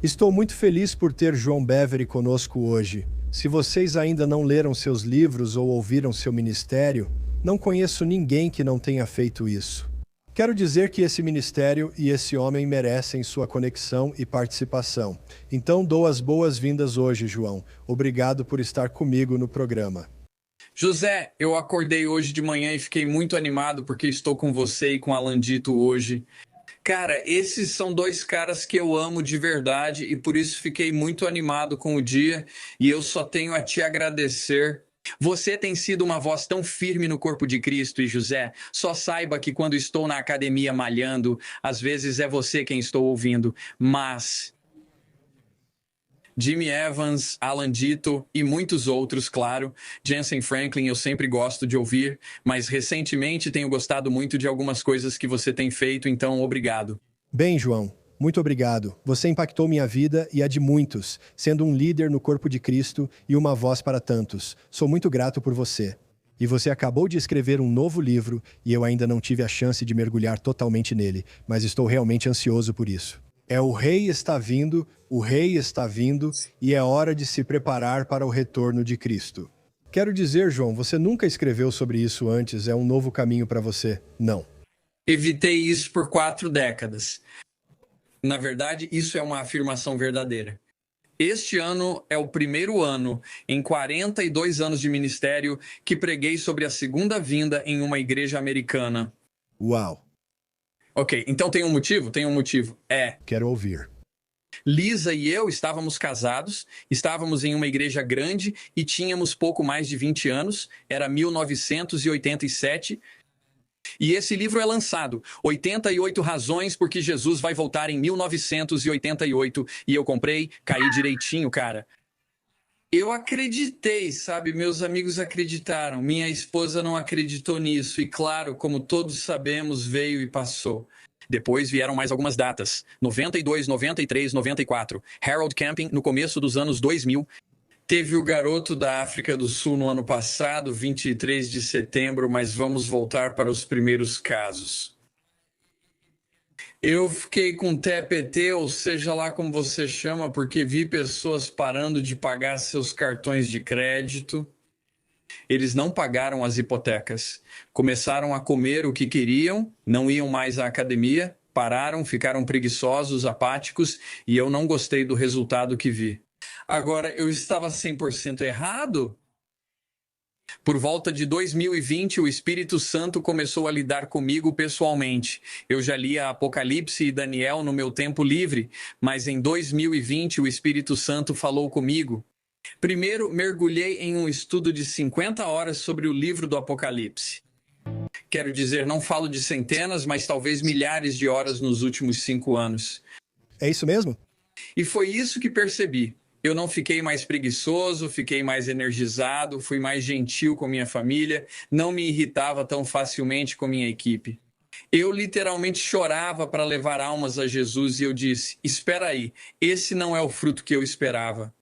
Estou muito feliz por ter João Beverly conosco hoje. Se vocês ainda não leram seus livros ou ouviram seu ministério, não conheço ninguém que não tenha feito isso. Quero dizer que esse ministério e esse homem merecem sua conexão e participação. Então dou as boas-vindas hoje, João. Obrigado por estar comigo no programa. José, eu acordei hoje de manhã e fiquei muito animado porque estou com você e com Alan Dito hoje. Cara, esses são dois caras que eu amo de verdade e por isso fiquei muito animado com o dia e eu só tenho a te agradecer. Você tem sido uma voz tão firme no corpo de Cristo e José, só saiba que quando estou na academia malhando, às vezes é você quem estou ouvindo, mas Jimmy Evans, Alan Dito e muitos outros, claro. Jensen Franklin eu sempre gosto de ouvir, mas recentemente tenho gostado muito de algumas coisas que você tem feito, então obrigado. Bem, João, muito obrigado. Você impactou minha vida e a de muitos, sendo um líder no corpo de Cristo e uma voz para tantos. Sou muito grato por você. E você acabou de escrever um novo livro e eu ainda não tive a chance de mergulhar totalmente nele, mas estou realmente ansioso por isso. O rei está vindo, o rei está vindo e é hora de se preparar para o retorno de Cristo. Quero dizer, João, você nunca escreveu sobre isso antes, é um novo caminho para você? Não. Evitei isso por 4 décadas. Na verdade, isso é uma afirmação verdadeira. Este ano é o primeiro ano, em 42 anos de ministério, que preguei sobre a segunda vinda em uma igreja americana. Uau! Ok, então tem um motivo? Tem um motivo. Quero ouvir. Lisa e eu estávamos casados, estávamos em uma igreja grande e tínhamos pouco mais de 20 anos, era 1987, e esse livro é lançado, 88 razões porque Jesus vai voltar em 1988, e eu comprei, caí direitinho, cara. Eu acreditei, sabe? Meus amigos acreditaram, minha esposa não acreditou nisso, e claro, como todos sabemos, veio e passou. Depois vieram mais algumas datas, 92, 93, 94, Harold Camping no começo dos anos 2000, teve o garoto da África do Sul no ano passado, 23 de setembro, mas vamos voltar para os primeiros casos. Eu fiquei com TPT, ou seja lá como você chama, porque vi pessoas parando de pagar seus cartões de crédito. Eles não pagaram as hipotecas. Começaram a comer o que queriam, não iam mais à academia, pararam, ficaram preguiçosos, apáticos, e eu não gostei do resultado que vi. Agora, eu estava 100% errado? Por volta de 2020, o Espírito Santo começou a lidar comigo pessoalmente. Eu já lia Apocalipse e Daniel no meu tempo livre, mas em 2020 o Espírito Santo falou comigo. Primeiro, mergulhei em um estudo de 50 horas sobre o livro do Apocalipse. Quero dizer, não falo de centenas, mas talvez milhares de horas nos últimos 5 anos. É isso mesmo? E foi isso que percebi. Eu não fiquei mais preguiçoso, fiquei mais energizado, fui mais gentil com minha família, não me irritava tão facilmente com minha equipe. Eu literalmente chorava para levar almas a Jesus e eu disse, espera aí, esse não é o fruto que eu esperava.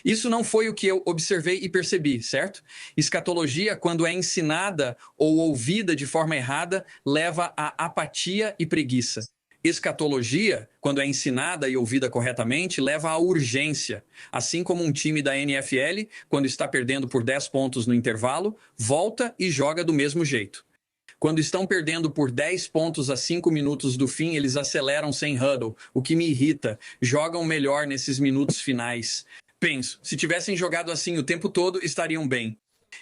Isso não foi o que eu observei e percebi, certo? Escatologia, quando é ensinada ou ouvida de forma errada, leva a apatia e preguiça. Escatologia, quando é ensinada e ouvida corretamente, leva à urgência. Assim como um time da NFL, quando está perdendo por 10 pontos no intervalo, volta e joga do mesmo jeito. Quando estão perdendo por 10 pontos a 5 minutos do fim, eles aceleram sem huddle, o que me irrita. Jogam melhor nesses minutos finais. Penso, se tivessem jogado assim o tempo todo, estariam bem.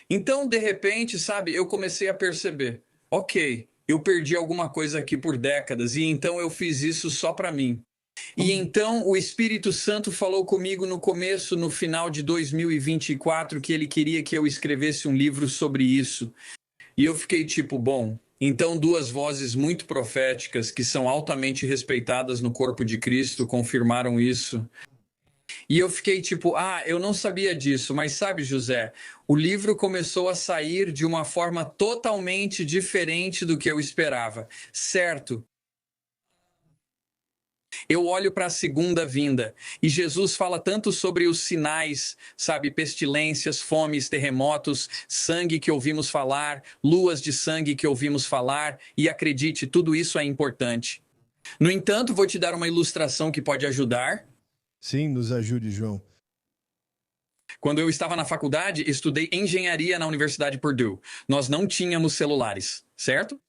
Então, de repente, sabe, eu comecei a perceber, ok, eu perdi alguma coisa aqui por décadas e então eu fiz isso só para mim. E então o Espírito Santo falou comigo no começo, no final de 2024, que ele queria que eu escrevesse um livro sobre isso. E eu fiquei tipo, bom, então 2 vozes muito proféticas que são altamente respeitadas no corpo de Cristo confirmaram isso. E eu fiquei tipo, eu não sabia disso, mas sabe, José, o livro começou a sair de uma forma totalmente diferente do que eu esperava, certo? Eu olho para a segunda vinda e Jesus fala tanto sobre os sinais, sabe, pestilências, fomes, terremotos, sangue que ouvimos falar, luas de sangue que ouvimos falar, e acredite, tudo isso é importante. No entanto, vou te dar uma ilustração que pode ajudar. Sim, nos ajude, João. Quando eu estava na faculdade, estudei engenharia na Universidade Purdue. Nós não tínhamos celulares, certo?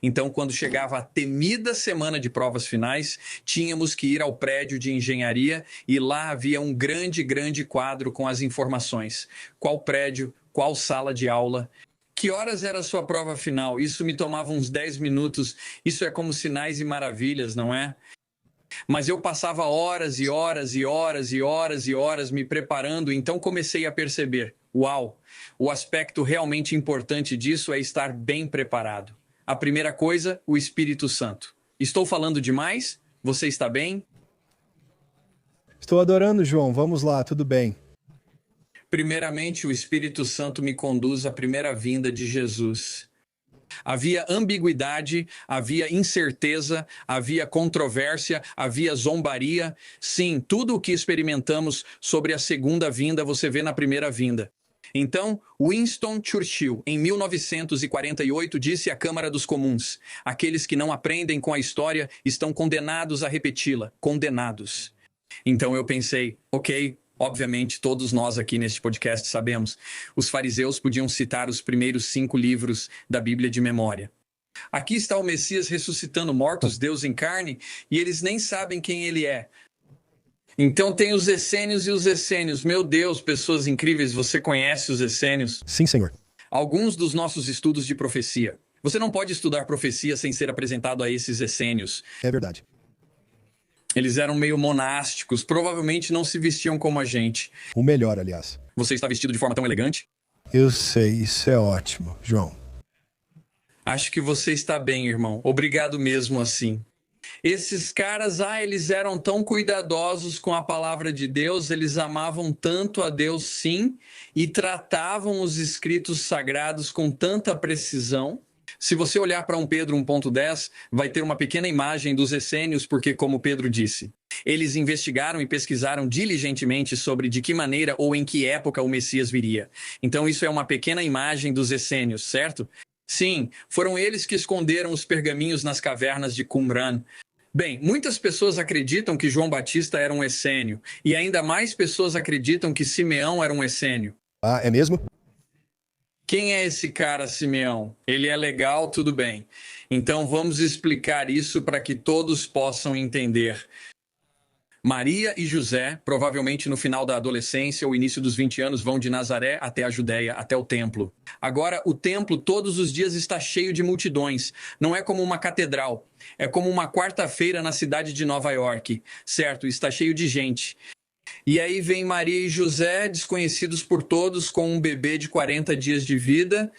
Então, quando chegava a temida semana de provas finais, tínhamos que ir ao prédio de engenharia e lá havia um grande, grande quadro com as informações. Qual prédio, qual sala de aula. Que horas era a sua prova final? Isso me tomava uns 10 minutos. Isso é como sinais e maravilhas, não é? Mas eu passava horas e horas e horas e horas e horas me preparando, então comecei a perceber: uau, o aspecto realmente importante disso é estar bem preparado. A primeira coisa, o Espírito Santo. Estou falando demais? Você está bem? Estou adorando, João. Vamos lá, tudo bem. Primeiramente, o Espírito Santo me conduz à primeira vinda de Jesus. Havia ambiguidade, havia incerteza, havia controvérsia, havia zombaria. Sim, tudo o que experimentamos sobre a segunda vinda você vê na primeira vinda. Então, Winston Churchill, em 1948, disse à Câmara dos Comuns: aqueles que não aprendem com a história estão condenados a repeti-la. Condenados. Então eu pensei, ok, obviamente todos nós aqui neste podcast sabemos, os fariseus podiam citar os primeiros 5 livros da Bíblia de memória. Aqui está o Messias ressuscitando mortos, Deus em carne, e eles nem sabem quem ele é. Então tem os essênios e os essênios. Meu Deus, pessoas incríveis, você conhece os essênios? Sim, senhor. Alguns dos nossos estudos de profecia. Você não pode estudar profecia sem ser apresentado a esses essênios. É verdade. Eles eram meio monásticos, provavelmente não se vestiam como a gente. O melhor, aliás. Você está vestido de forma tão elegante? Eu sei, isso é ótimo, João. Acho que você está bem, irmão. Obrigado mesmo assim. Esses caras, eles eram tão cuidadosos com a palavra de Deus, eles amavam tanto a Deus, sim, e tratavam os escritos sagrados com tanta precisão. Se você olhar para 1 Pedro 1.10, vai ter uma pequena imagem dos essênios, porque, como Pedro disse, eles investigaram e pesquisaram diligentemente sobre de que maneira ou em que época o Messias viria. Então isso é uma pequena imagem dos essênios, certo? Sim, foram eles que esconderam os pergaminhos nas cavernas de Qumran. Bem, muitas pessoas acreditam que João Batista era um essênio, e ainda mais pessoas acreditam que Simeão era um essênio. Ah, é mesmo? Quem é esse cara, Simeão? Ele é legal, tudo bem. Então vamos explicar isso para que todos possam entender. Maria e José, provavelmente no final da adolescência ou início dos 20 anos, vão de Nazaré até a Judéia, até o templo. Agora, o templo todos os dias está cheio de multidões. Não é como uma catedral. É como uma quarta-feira na cidade de Nova York. Certo, está cheio de gente. E aí vem Maria e José, desconhecidos por todos, com um bebê de 40 dias de vida.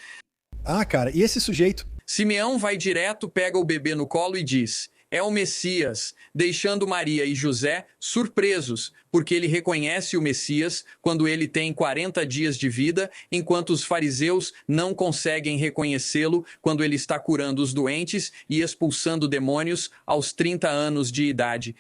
Ah, cara, e esse sujeito? Simeão vai direto, pega o bebê no colo e diz: é o Messias, deixando Maria e José surpresos, porque ele reconhece o Messias quando ele tem 40 dias de vida, enquanto os fariseus não conseguem reconhecê-lo quando ele está curando os doentes e expulsando demônios aos 30 anos de idade.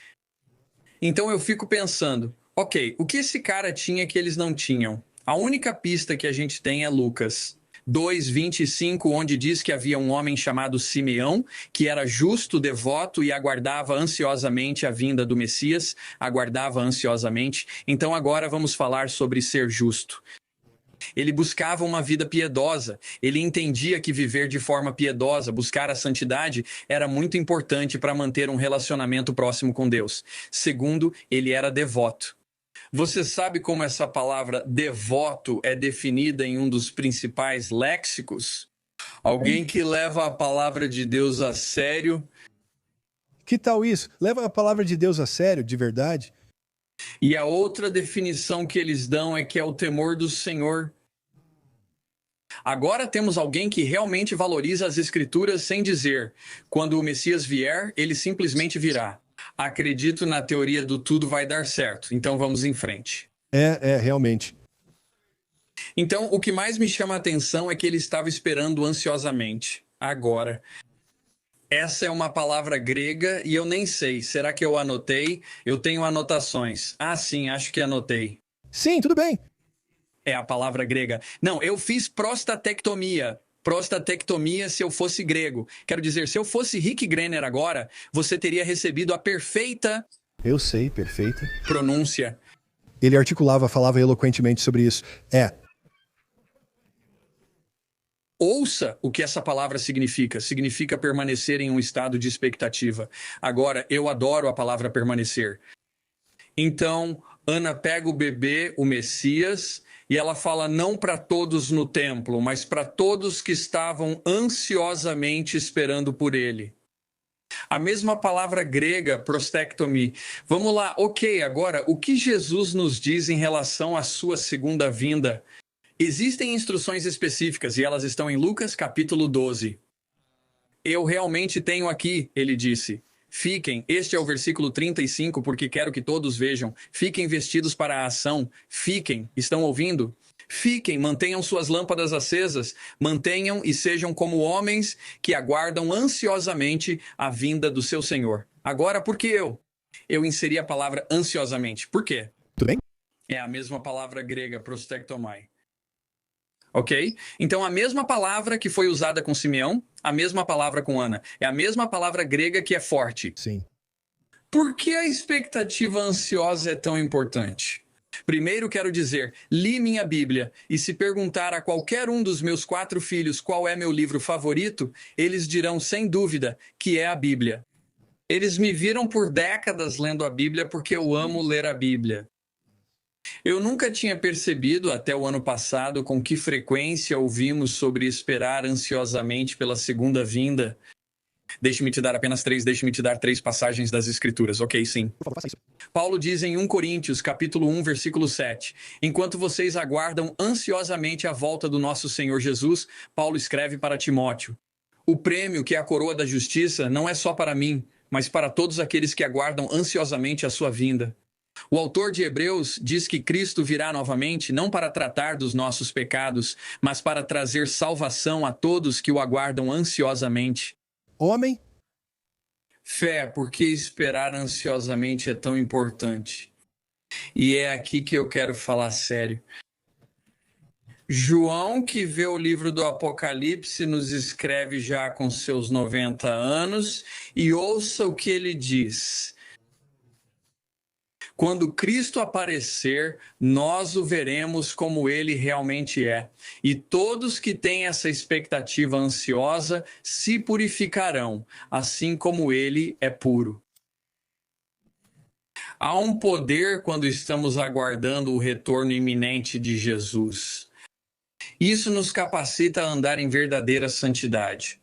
Então eu fico pensando, ok, o que esse cara tinha que eles não tinham? A única pista que a gente tem é Lucas 2:25, onde diz que havia um homem chamado Simeão, que era justo, devoto e aguardava ansiosamente a vinda do Messias, aguardava ansiosamente. Então agora vamos falar sobre ser justo. Ele buscava uma vida piedosa, ele entendia que viver de forma piedosa, buscar a santidade, era muito importante para manter um relacionamento próximo com Deus. Segundo, ele era devoto. Você sabe como essa palavra devoto é definida em um dos principais léxicos? Alguém que leva a palavra de Deus a sério. Que tal isso? Leva a palavra de Deus a sério, de verdade? E a outra definição que eles dão é que é o temor do Senhor. Agora temos alguém que realmente valoriza as Escrituras sem dizer: quando o Messias vier, ele simplesmente virá. Acredito na teoria do tudo vai dar certo, então vamos em frente. Realmente. Então, o que mais me chama a atenção é que ele estava esperando ansiosamente. Agora, essa é uma palavra grega e eu nem sei. Será que eu anotei? Eu tenho anotações. Ah, sim, acho que anotei. Sim, tudo bem. É a palavra grega. Não, eu fiz prostatectomia. Prostatectomia se eu fosse grego. Quero dizer, se eu fosse Rick Grenner agora, você teria recebido a perfeita Eu sei, perfeita. Pronúncia. Ele articulava, falava eloquentemente sobre isso. Ouça o que essa palavra significa. Significa permanecer em um estado de expectativa. Agora, eu adoro a palavra permanecer. Então, Ana pega o bebê, o Messias, e ela fala não para todos no templo, mas para todos que estavam ansiosamente esperando por ele. A mesma palavra grega, prostectomy. Vamos lá, ok, agora, o que Jesus nos diz em relação à sua segunda vinda? Existem instruções específicas e elas estão em Lucas capítulo 12. Eu realmente tenho aqui, ele disse. Fiquem, este é o versículo 35, porque quero que todos vejam. Fiquem vestidos para a ação. Fiquem, estão ouvindo? Fiquem, mantenham suas lâmpadas acesas. Mantenham e sejam como homens que aguardam ansiosamente a vinda do seu Senhor. Agora, por que eu? Eu inseri a palavra ansiosamente. Por quê? Tudo bem? É a mesma palavra grega, prostectomai. Ok? Então, a mesma palavra que foi usada com Simeão, a mesma palavra com Ana. É a mesma palavra grega que é forte. Sim. Por que a expectativa ansiosa é tão importante? Primeiro, quero dizer, li minha Bíblia, e se perguntar a qualquer um dos meus 4 filhos qual é meu livro favorito, eles dirão, sem dúvida, que é a Bíblia. Eles me viram por décadas lendo a Bíblia porque eu amo ler a Bíblia. Eu nunca tinha percebido, até o ano passado, com que frequência ouvimos sobre esperar ansiosamente pela segunda vinda. Deixe-me te dar apenas 3, deixe-me te dar 3 passagens das Escrituras. Ok, sim. Por favor, faça isso. Paulo diz em 1 Coríntios, capítulo 1, versículo 7. Enquanto vocês aguardam ansiosamente a volta do nosso Senhor Jesus, Paulo escreve para Timóteo. O prêmio, que é a coroa da justiça, não é só para mim, mas para todos aqueles que aguardam ansiosamente a sua vinda. O autor de Hebreus diz que Cristo virá novamente não para tratar dos nossos pecados, mas para trazer salvação a todos que o aguardam ansiosamente. Homem, Fé, por que esperar ansiosamente é tão importante? E é aqui que eu quero falar sério. João, que vê o livro do Apocalipse, nos escreve já com seus 90 anos, e ouça o que ele diz. Quando Cristo aparecer, nós o veremos como ele realmente é. E todos que têm essa expectativa ansiosa se purificarão, assim como ele é puro. Há um poder quando estamos aguardando o retorno iminente de Jesus. Isso nos capacita a andar em verdadeira santidade.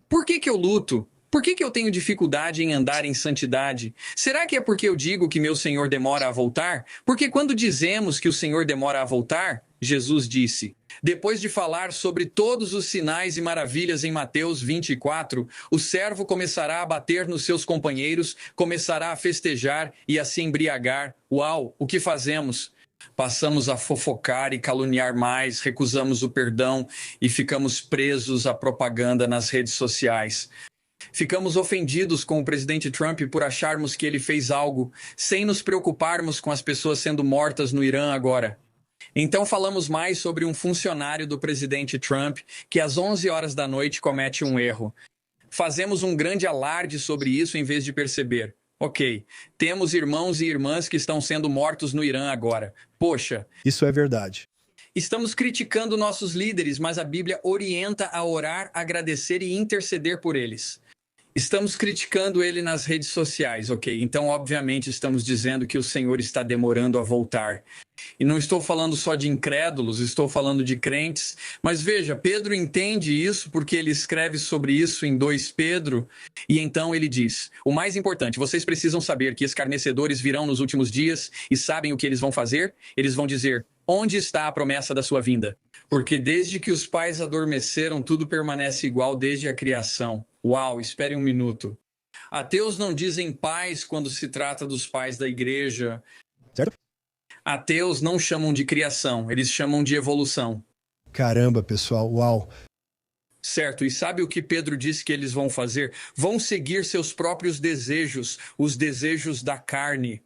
Por que eu luto? Por que eu tenho dificuldade em andar em santidade? Será que é porque eu digo que meu Senhor demora a voltar? Porque quando dizemos que o Senhor demora a voltar, Jesus disse, depois de falar sobre todos os sinais e maravilhas em Mateus 24, o servo começará a bater nos seus companheiros, começará a festejar e a se embriagar. Uau, o que fazemos? Passamos a fofocar e caluniar mais, recusamos o perdão e ficamos presos à propaganda nas redes sociais. Ficamos ofendidos com o presidente Trump por acharmos que ele fez algo, sem nos preocuparmos com as pessoas sendo mortas no Irã agora. Então falamos mais sobre um funcionário do presidente Trump que às 11 horas da noite comete um erro. Fazemos um grande alarde sobre isso em vez de perceber. Ok, temos irmãos e irmãs que estão sendo mortos no Irã agora. Poxa, isso é verdade. estamos criticando nossos líderes, mas a Bíblia orienta a orar, agradecer e interceder por eles. Estamos criticando ele nas redes sociais, ok? Então, obviamente, estamos dizendo que o Senhor está demorando a voltar. E não estou falando só de incrédulos, estou falando de crentes. Mas veja, Pedro entende isso porque ele escreve sobre isso em 2 Pedro. E então ele diz, o mais importante, vocês precisam saber que escarnecedores virão nos últimos dias e sabem o que eles vão fazer? Eles vão dizer, onde está a promessa da sua vinda? Porque desde que os pais adormeceram, tudo permanece igual desde a criação. Uau, espere um minuto. Ateus não dizem pais quando se trata dos pais da igreja. Certo? Ateus não chamam de criação, eles chamam de evolução. Caramba, pessoal, uau. Certo, e sabe o que Pedro disse que eles vão fazer? Vão seguir seus próprios desejos, os desejos da carne.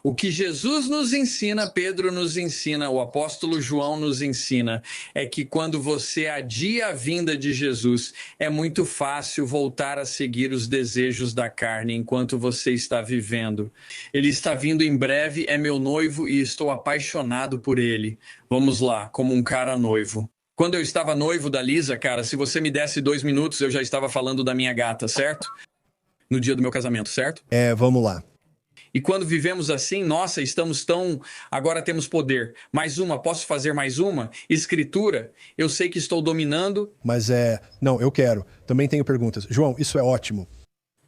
O que Jesus nos ensina, Pedro nos ensina, o apóstolo João nos ensina, é que quando você adia a vinda de Jesus, é muito fácil voltar a seguir os desejos da carne enquanto você está vivendo. Ele está vindo em breve, é meu noivo e estou apaixonado por ele. Vamos lá, como um cara noivo. Quando eu estava noivo da Lisa, cara, se você me desse 2 minutos, eu já estava falando da minha gata, certo? No dia do meu casamento, certo? Vamos lá. E quando vivemos assim, nossa, estamos tão. Agora temos poder. Mais uma, posso fazer mais uma? Escritura, eu sei que estou dominando. Mas Não, eu quero. Também tenho perguntas. João, isso é ótimo.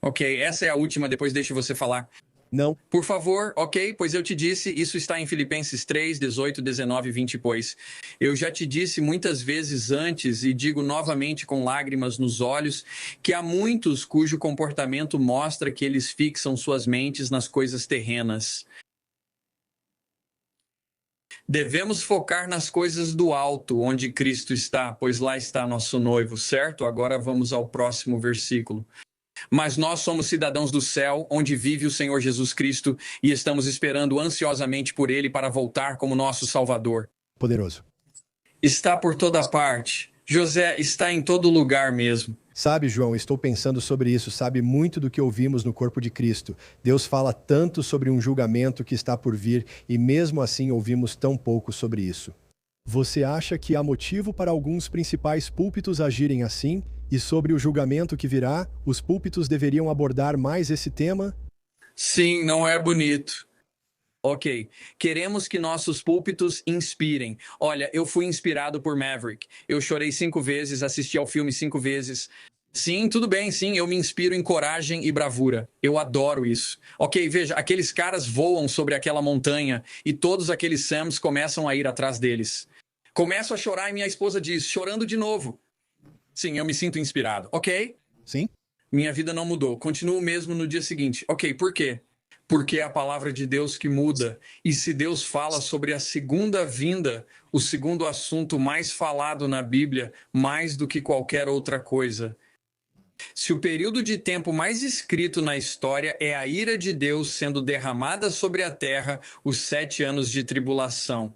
Ok, essa é a última, depois deixe você falar. Não, Por favor, ok, pois eu te disse, isso está em Filipenses 3, 18, 19 e 20, pois. Eu já te disse muitas vezes antes, e digo novamente com lágrimas nos olhos, que há muitos cujo comportamento mostra que eles fixam suas mentes nas coisas terrenas. Devemos focar nas coisas do alto, onde Cristo está, pois lá está nosso noivo, certo? Agora vamos ao próximo versículo. Mas nós somos cidadãos do céu, onde vive o Senhor Jesus Cristo, e estamos esperando ansiosamente por ele para voltar como nosso Salvador. poderoso. Está por toda parte. José está em todo lugar mesmo. Sabe, João, estou pensando sobre isso, sabe muito do que ouvimos no corpo de Cristo. Deus fala tanto sobre um julgamento que está por vir e mesmo assim ouvimos tão pouco sobre isso. Você acha que há motivo para alguns principais púlpitos agirem assim? E sobre o julgamento que virá, os púlpitos deveriam abordar mais esse tema? Sim, não é bonito. Ok, queremos que nossos púlpitos inspirem. Olha, eu fui inspirado por Maverick. Eu chorei 5 vezes, assisti ao filme 5 vezes. Sim, tudo bem, sim, eu me inspiro em coragem e bravura. Eu adoro isso. Ok, veja, aqueles caras voam sobre aquela montanha e todos aqueles Sams começam a ir atrás deles. Começo a chorar e minha esposa diz, chorando de novo. Sim, eu me sinto inspirado. Ok, Sim? minha vida não mudou. Continuo mesmo no dia seguinte. Ok, por quê? Porque é a palavra de Deus que muda. E se Deus fala sobre a segunda vinda, o segundo assunto mais falado na Bíblia, mais do que qualquer outra coisa. Se o período de tempo mais escrito na história é a ira de Deus sendo derramada sobre a terra, os 7 anos de tribulação.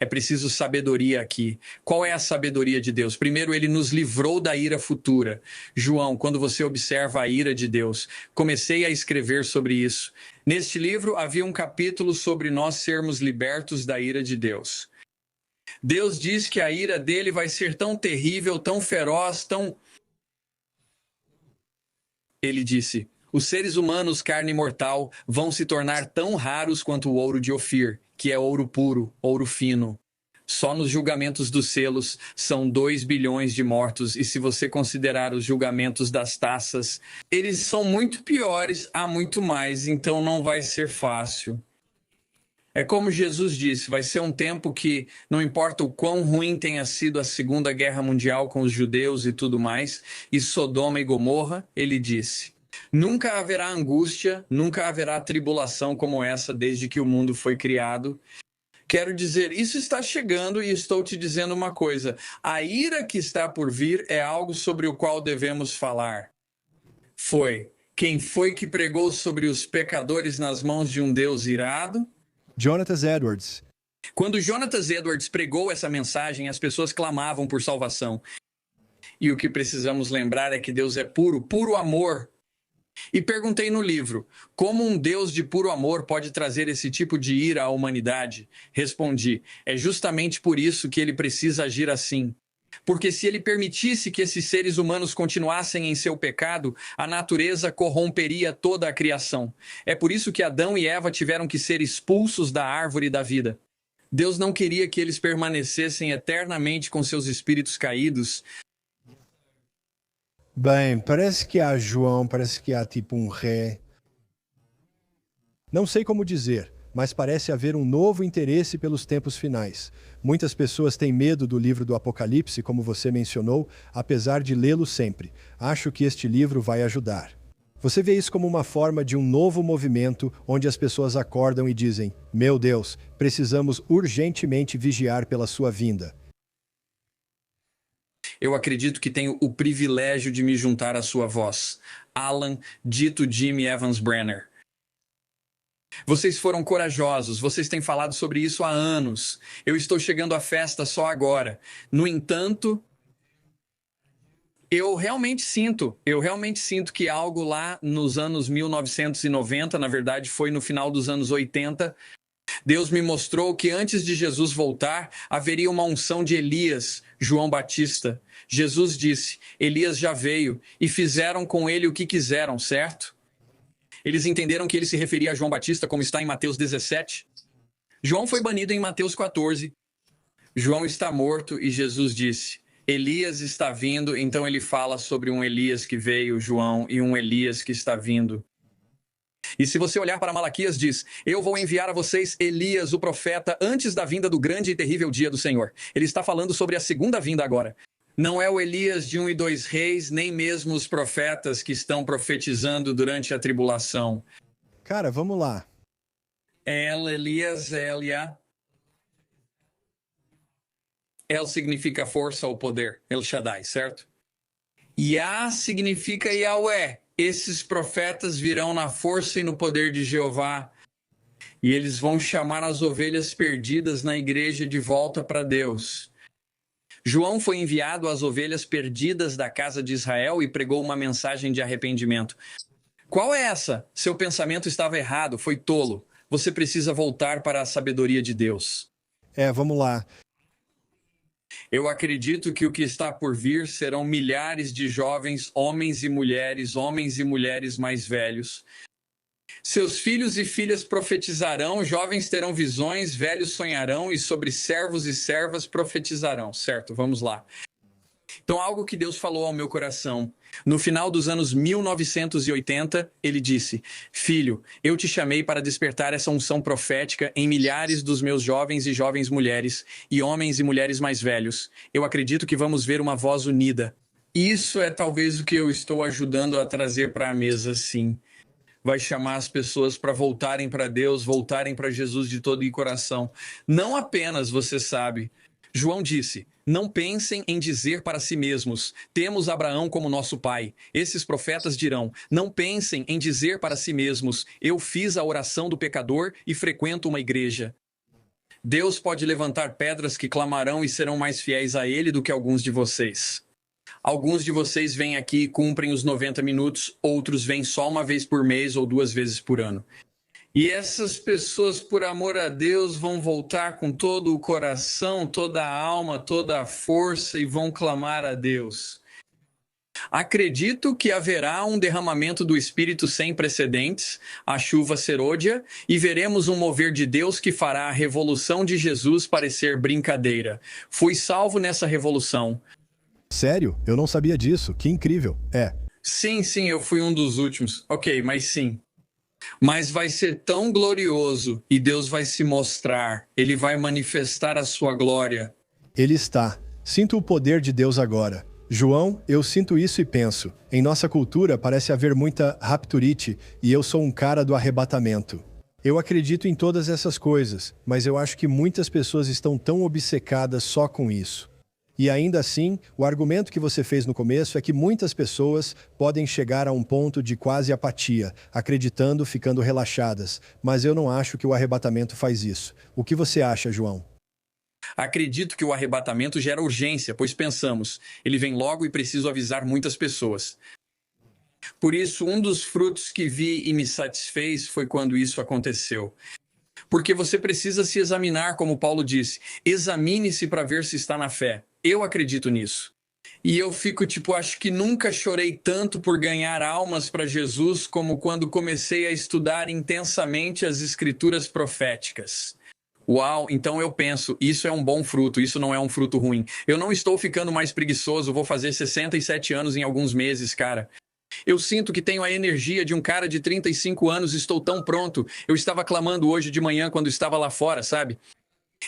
É preciso sabedoria aqui. Qual é a sabedoria de Deus? Primeiro, ele nos livrou da ira futura. João, quando você observa a ira de Deus, comecei a escrever sobre isso. Neste livro havia um capítulo sobre nós sermos libertos da ira de Deus. Deus diz que a ira dele vai ser tão terrível, tão feroz, tão... Ele disse: os seres humanos, carne mortal, vão se tornar tão raros quanto o ouro de Ofir, que é ouro puro, ouro fino. Só nos julgamentos dos selos são 2 bilhões de mortos, e se você considerar os julgamentos das taças, eles são muito piores, há muito mais, então não vai ser fácil. É como Jesus disse, vai ser um tempo que, não importa o quão ruim tenha sido a Segunda Guerra Mundial com os judeus e tudo mais, e Sodoma e Gomorra, ele disse: nunca haverá angústia, nunca haverá tribulação como essa desde que o mundo foi criado. Quero dizer, isso está chegando e estou te dizendo uma coisa. A ira que está por vir é algo sobre o qual devemos falar. Quem foi que pregou sobre os pecadores nas mãos de um Deus irado? Jonathan Edwards. Quando Jonathan Edwards pregou essa mensagem, as pessoas clamavam por salvação. E o que precisamos lembrar é que Deus é puro, puro amor. E perguntei no livro, como um Deus de puro amor pode trazer esse tipo de ira à humanidade? Respondi, é justamente por isso que ele precisa agir assim. Porque se ele permitisse que esses seres humanos continuassem em seu pecado, a natureza corromperia toda a criação. É por isso que Adão e Eva tiveram que ser expulsos da árvore da vida. Deus não queria que eles permanecessem eternamente com seus espíritos caídos. Bem, parece que há João, parece que há tipo um ré. Não sei como dizer, mas parece haver um novo interesse pelos tempos finais. Muitas pessoas têm medo do livro do Apocalipse, como você mencionou, apesar de lê-lo sempre. Acho que este livro vai ajudar. Você vê isso como uma forma de um novo movimento, onde as pessoas acordam e dizem: meu Deus, precisamos urgentemente vigiar pela sua vinda. Eu acredito que tenho o privilégio de me juntar à sua voz. Alan, dito Jimmy Evans Brenner. Vocês foram corajosos, vocês têm falado sobre isso há anos. Eu estou chegando à festa só agora. No entanto, eu realmente sinto que algo lá nos anos 1990, na verdade foi no final dos anos 80, Deus me mostrou que antes de Jesus voltar, haveria uma unção de Elias, João Batista. Jesus disse: Elias já veio e fizeram com ele o que quiseram, certo? Eles entenderam que ele se referia a João Batista, como está em Mateus 17. João foi banido em Mateus 14. João está morto e Jesus disse: Elias está vindo. Então ele fala sobre um Elias que veio, João, e um Elias que está vindo. E se você olhar para Malaquias, diz: eu vou enviar a vocês Elias, o profeta, antes da vinda do grande e terrível dia do Senhor. Ele está falando sobre a segunda vinda agora. Não é o Elias de 1 e 2 reis, nem mesmo os profetas que estão profetizando durante a tribulação. Cara, vamos lá. Elias, Elia. El significa força ou poder, El Shaddai, certo? Yah significa Yahweh. Esses profetas virão na força e no poder de Jeová. E eles vão chamar as ovelhas perdidas na igreja de volta para Deus. João foi enviado às ovelhas perdidas da casa de Israel e pregou uma mensagem de arrependimento. Qual é essa? Seu pensamento estava errado, foi tolo. Você precisa voltar para a sabedoria de Deus. Vamos lá. Eu acredito que o que está por vir serão milhares de jovens, homens e mulheres mais velhos. Seus filhos e filhas profetizarão, jovens terão visões, velhos sonharão e sobre servos e servas profetizarão. Certo, vamos lá. Então, algo que Deus falou ao meu coração. No final dos anos 1980, ele disse: Filho, eu te chamei para despertar essa unção profética em milhares dos meus jovens e jovens mulheres, e homens e mulheres mais velhos. Eu acredito que vamos ver uma voz unida. Isso é talvez o que eu estou ajudando a trazer para a mesa, sim. Vai chamar as pessoas para voltarem para Deus, voltarem para Jesus de todo o coração. Não apenas, você sabe. João disse: não pensem em dizer para si mesmos: temos Abraão como nosso pai. Esses profetas dirão: não pensem em dizer para si mesmos: eu fiz a oração do pecador e frequento uma igreja. Deus pode levantar pedras que clamarão e serão mais fiéis a ele do que alguns de vocês. Alguns de vocês vêm aqui e cumprem os 90 minutos, outros vêm só uma vez por mês ou 2 vezes por ano. E essas pessoas, por amor a Deus, vão voltar com todo o coração, toda a alma, toda a força e vão clamar a Deus. Acredito que haverá um derramamento do Espírito sem precedentes, a chuva serôdia, e veremos um mover de Deus que fará a revolução de Jesus parecer brincadeira. Fui salvo nessa revolução. Sério? Eu não sabia disso. Que incrível. Sim, eu fui um dos últimos. Ok, mas sim. Mas vai ser tão glorioso e Deus vai se mostrar. Ele vai manifestar a sua glória. Ele está. Sinto o poder de Deus agora. João, eu sinto isso e penso. Em nossa cultura parece haver muita rapturite e eu sou um cara do arrebatamento. Eu acredito em todas essas coisas, mas eu acho que muitas pessoas estão tão obcecadas só com isso. E ainda assim, o argumento que você fez no começo é que muitas pessoas podem chegar a um ponto de quase apatia, acreditando, ficando relaxadas. Mas eu não acho que o arrebatamento faz isso. O que você acha, João? Acredito que o arrebatamento gera urgência, pois pensamos, ele vem logo e preciso avisar muitas pessoas. Por isso, um dos frutos que vi e me satisfez foi quando isso aconteceu. Porque você precisa se examinar, como Paulo disse. Examine-se para ver se está na fé. Eu acredito nisso. E eu fico acho que nunca chorei tanto por ganhar almas para Jesus como quando comecei a estudar intensamente as escrituras proféticas. Uau, então eu penso, isso é um bom fruto, isso não é um fruto ruim. Eu não estou ficando mais preguiçoso, vou fazer 67 anos em alguns meses, cara. Eu sinto que tenho a energia de um cara de 35 anos, estou tão pronto. Eu estava clamando hoje de manhã quando estava lá fora, sabe?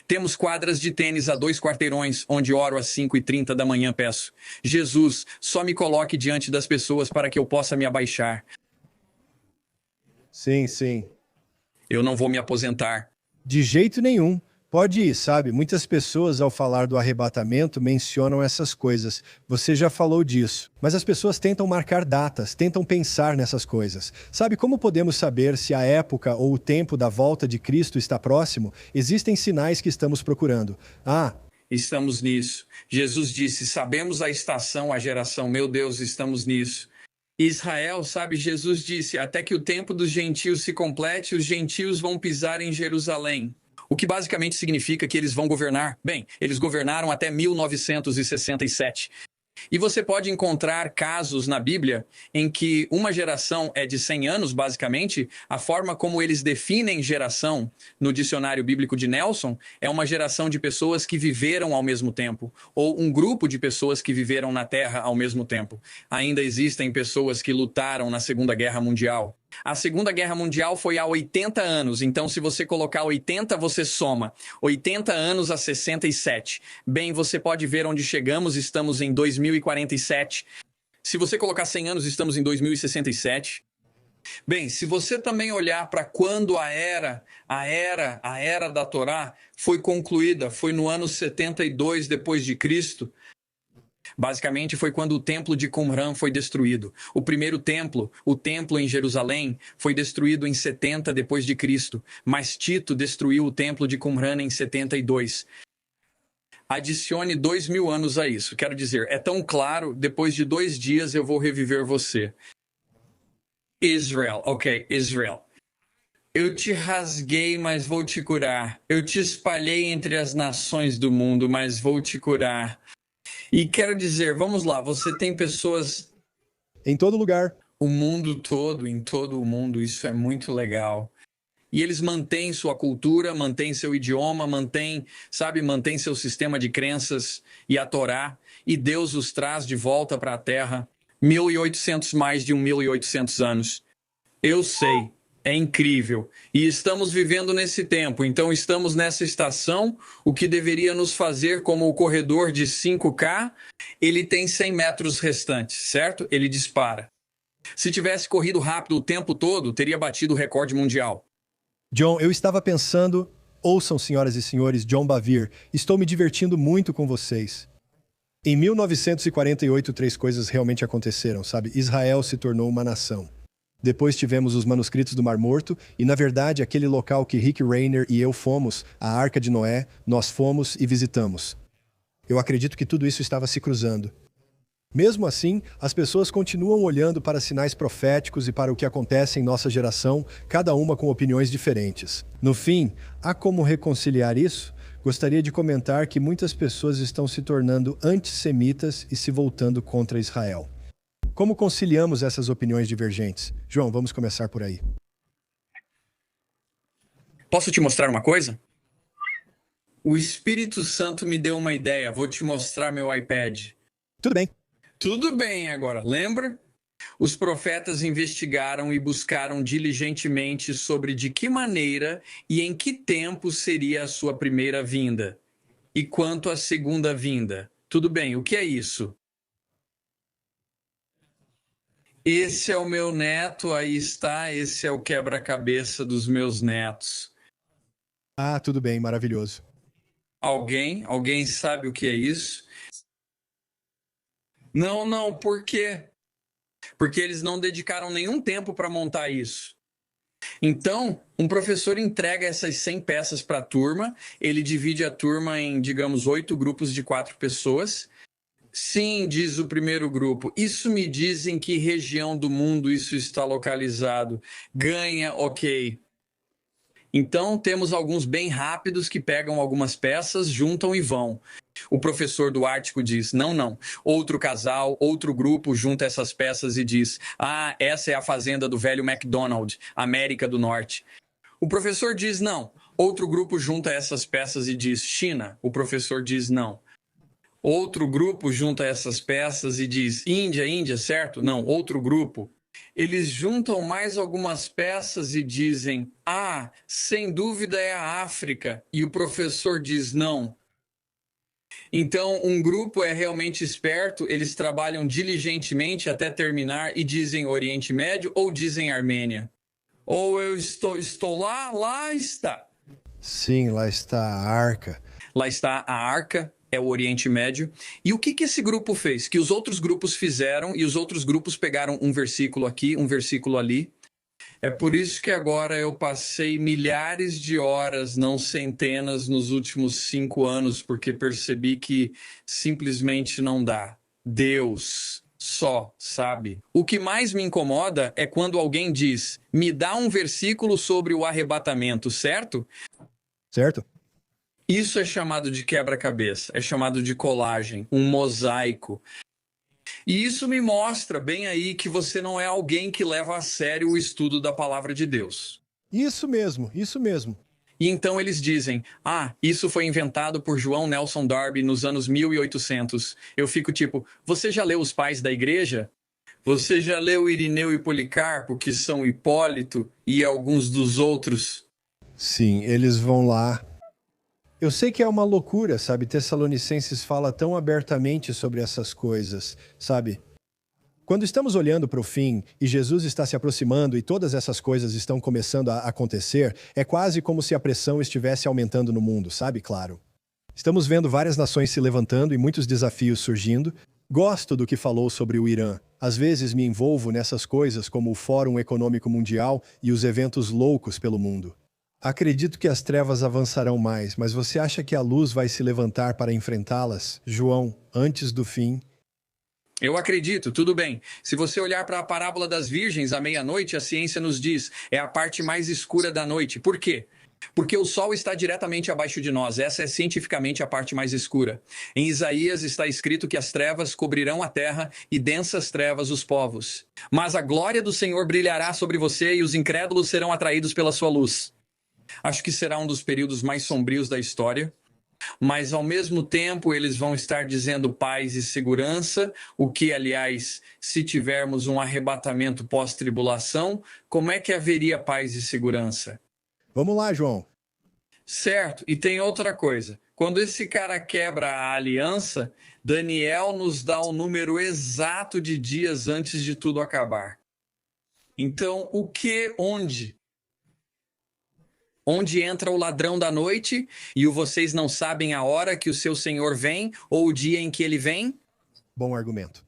Temos quadras de tênis a 2 quarteirões, onde oro às 5h30 da manhã, peço. Jesus, só me coloque diante das pessoas para que eu possa me abaixar. Sim. Eu não vou me aposentar. De jeito nenhum. Pode ir, sabe? Muitas pessoas, ao falar do arrebatamento, mencionam essas coisas. Você já falou disso. Mas as pessoas tentam marcar datas, tentam pensar nessas coisas. Sabe como podemos saber se a época ou o tempo da volta de Cristo está próximo? Existem sinais que estamos procurando. Estamos nisso. Jesus disse: sabemos a estação, a geração. Meu Deus, estamos nisso. Israel, sabe, Jesus disse: até que o tempo dos gentios se complete, os gentios vão pisar em Jerusalém. O que basicamente significa que eles vão governar. Bem, eles governaram até 1967. E você pode encontrar casos na Bíblia em que uma geração é de 100 anos, basicamente. A forma como eles definem geração no dicionário bíblico de Nelson é uma geração de pessoas que viveram ao mesmo tempo, ou um grupo de pessoas que viveram na Terra ao mesmo tempo. Ainda existem pessoas que lutaram na Segunda Guerra Mundial. A Segunda Guerra Mundial foi há 80 anos, então se você colocar 80, você soma 80 anos a 67. Bem, você pode ver onde chegamos, estamos em 2047. Se você colocar 100 anos, estamos em 2067. Bem, se você também olhar para quando a era da Torá foi concluída, foi no ano 72 depois de Cristo. Basicamente foi quando o templo de Qumran foi destruído. O primeiro templo, o templo em Jerusalém, foi destruído em 70 depois de Cristo, mas Tito destruiu o templo de Qumran em 72. Adicione 2000 anos a isso. Quero dizer, é tão claro, depois de 2 dias eu vou reviver você. Israel, Israel. Eu te rasguei, mas vou te curar. Eu te espalhei entre as nações do mundo, mas vou te curar. E quero dizer, vamos lá, você tem pessoas em todo lugar. O mundo todo, em todo o mundo, isso é muito legal. E eles mantêm sua cultura, mantêm seu idioma, mantêm seu sistema de crenças e a Torá, e Deus os traz de volta para a Terra, mais de 1.800 anos. Eu sei. É incrível. E estamos vivendo nesse tempo, então estamos nessa estação, o que deveria nos fazer como o corredor de 5K, ele tem 100 metros restantes, certo? Ele dispara. Se tivesse corrido rápido o tempo todo, teria batido o recorde mundial. John, eu estava pensando... Ouçam, senhoras e senhores, John Bevere, estou me divertindo muito com vocês. Em 1948, 3 coisas realmente aconteceram, sabe? Israel se tornou uma nação. Depois tivemos os manuscritos do Mar Morto e, na verdade, aquele local que Rick Rainer e eu fomos, a Arca de Noé, nós fomos e visitamos. Eu acredito que tudo isso estava se cruzando. Mesmo assim, as pessoas continuam olhando para sinais proféticos e para o que acontece em nossa geração, cada uma com opiniões diferentes. No fim, há como reconciliar isso? Gostaria de comentar que muitas pessoas estão se tornando antissemitas e se voltando contra Israel. Como conciliamos essas opiniões divergentes? João, vamos começar por aí. Posso te mostrar uma coisa? O Espírito Santo me deu uma ideia. Vou te mostrar meu iPad. Tudo bem. Tudo bem agora. Lembra? Os profetas investigaram e buscaram diligentemente sobre de que maneira e em que tempo seria a sua primeira vinda. E quanto à segunda vinda? Tudo bem, o que é isso? Esse é o meu neto, aí está, esse é o quebra-cabeça dos meus netos. Tudo bem, maravilhoso. Alguém sabe o que é isso? Não, por quê? Porque eles não dedicaram nenhum tempo para montar isso. Então, um professor entrega essas 100 peças para a turma, ele divide a turma em, digamos, 8 grupos de 4 pessoas. Sim, diz o primeiro grupo. Isso me diz em que região do mundo isso está localizado. Ganha, ok. Então, temos alguns bem rápidos que pegam algumas peças, juntam e vão. O professor do Ártico diz, não. Outro casal, outro grupo junta essas peças e diz, essa é a fazenda do velho McDonald, América do Norte. O professor diz, não. Outro grupo junta essas peças e diz, China. O professor diz, não. Outro grupo junta essas peças e diz, Índia, certo? Não, outro grupo. Eles juntam mais algumas peças e dizem, sem dúvida é a África. E o professor diz, não. Então, um grupo é realmente esperto, eles trabalham diligentemente até terminar e dizem Oriente Médio ou dizem Armênia. Ou eu estou lá está. Sim, lá está a arca. Lá está a Arca, é o Oriente Médio. E o que que esse grupo fez? Que os outros grupos fizeram e os outros grupos pegaram um versículo aqui, um versículo ali. É por isso que agora eu passei milhares de horas, não centenas, nos últimos 5 anos, porque percebi que simplesmente não dá. Deus só sabe. O que mais me incomoda é quando alguém diz: me dá um versículo sobre o arrebatamento, certo? Certo? Isso é chamado de quebra-cabeça, é chamado de colagem, um mosaico. E isso me mostra bem aí que você não é alguém que leva a sério o estudo da palavra de Deus. Isso mesmo, isso mesmo. E então eles dizem: ah, isso foi inventado por João Nelson Darby nos anos 1800. Eu fico tipo: você já leu Os Pais da Igreja? Você já leu Irineu e Policarpo, que são Hipólito e alguns dos outros? Sim, eles vão lá. Eu sei que é uma loucura, sabe? Tessalonicenses fala tão abertamente sobre essas coisas, sabe? Quando estamos olhando para o fim e Jesus está se aproximando e todas essas coisas estão começando a acontecer, é quase como se a pressão estivesse aumentando no mundo, sabe? Claro. Estamos vendo várias nações se levantando e muitos desafios surgindo. Gosto do que falou sobre o Irã. Às vezes me envolvo nessas coisas como o Fórum Econômico Mundial e os eventos loucos pelo mundo. Acredito que as trevas avançarão mais, mas você acha que a luz vai se levantar para enfrentá-las, João, antes do fim? Eu acredito, tudo bem. Se você olhar para a parábola das virgens à meia-noite, a ciência nos diz, é a parte mais escura da noite. Por quê? Porque o sol está diretamente abaixo de nós. Essa é cientificamente a parte mais escura. Em Isaías está escrito que as trevas cobrirão a terra e densas trevas os povos. Mas a glória do Senhor brilhará sobre você e os incrédulos serão atraídos pela sua luz. Acho que será um dos períodos mais sombrios da história. Mas, ao mesmo tempo, eles vão estar dizendo paz e segurança, o que, aliás, se tivermos um arrebatamento pós-tribulação, como é que haveria paz e segurança? Vamos lá, João. Certo, e tem outra coisa. Quando esse cara quebra a aliança, Daniel nos dá o número exato de dias antes de tudo acabar. Então, o que, onde? Onde entra o ladrão da noite e o vocês não sabem a hora que o seu senhor vem ou o dia em que ele vem? Bom argumento.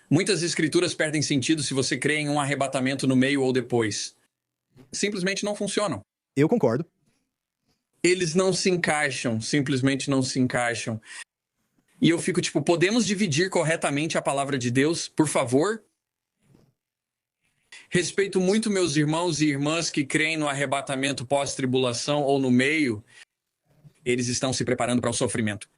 Muitas escrituras perdem sentido se você crê em um arrebatamento no meio ou depois. Simplesmente não funcionam. Eu concordo. Eles não se encaixam, simplesmente não se encaixam. E eu fico tipo, podemos dividir corretamente a palavra de Deus, por favor? Respeito muito meus irmãos e irmãs que creem no arrebatamento pós-tribulação ou no meio. Eles estão se preparando para o sofrimento.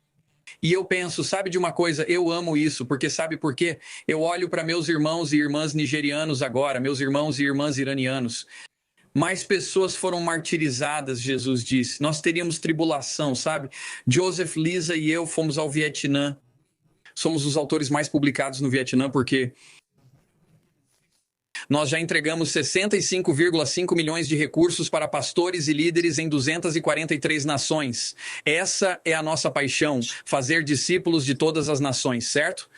E eu penso, sabe de uma coisa? Eu amo isso, porque sabe por quê? Eu olho para meus irmãos e irmãs nigerianos agora, meus irmãos e irmãs iranianos. Mais pessoas foram martirizadas, Jesus disse. Nós teríamos tribulação, sabe? Joseph, Lisa e eu fomos ao Vietnã. Somos os autores mais publicados no Vietnã porque nós já entregamos 65,5 milhões de recursos para pastores e líderes em 243 nações. Essa é a nossa paixão, fazer discípulos de todas as nações, certo?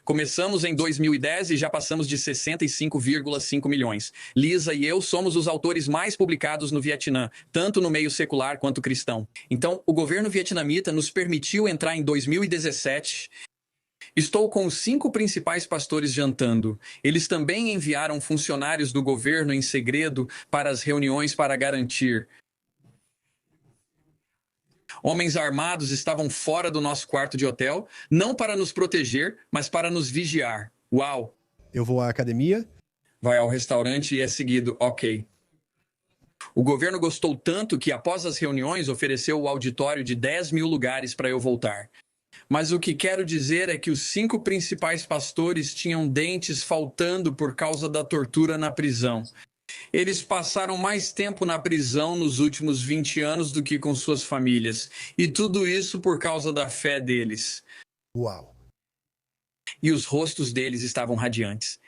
Começamos em 2010 e já passamos de 65,5 milhões. Lisa e eu somos os autores mais publicados no Vietnã, tanto no meio secular quanto cristão. Então, o governo vietnamita nos permitiu entrar em 2017. Estou com os 5 principais pastores jantando. Eles também enviaram funcionários do governo em segredo para as reuniões para garantir. Homens armados estavam fora do nosso quarto de hotel, não para nos proteger, mas para nos vigiar. Uau! Eu vou à academia. Vai ao restaurante e é seguido, ok. O governo gostou tanto que, após as reuniões, ofereceu o auditório de 10 mil lugares para eu voltar. Mas o que quero dizer é que os 5 principais pastores tinham dentes faltando por causa da tortura na prisão. Eles passaram mais tempo na prisão nos últimos 20 anos do que com suas famílias. E tudo isso por causa da fé deles. Uau. E os rostos deles estavam radiantes.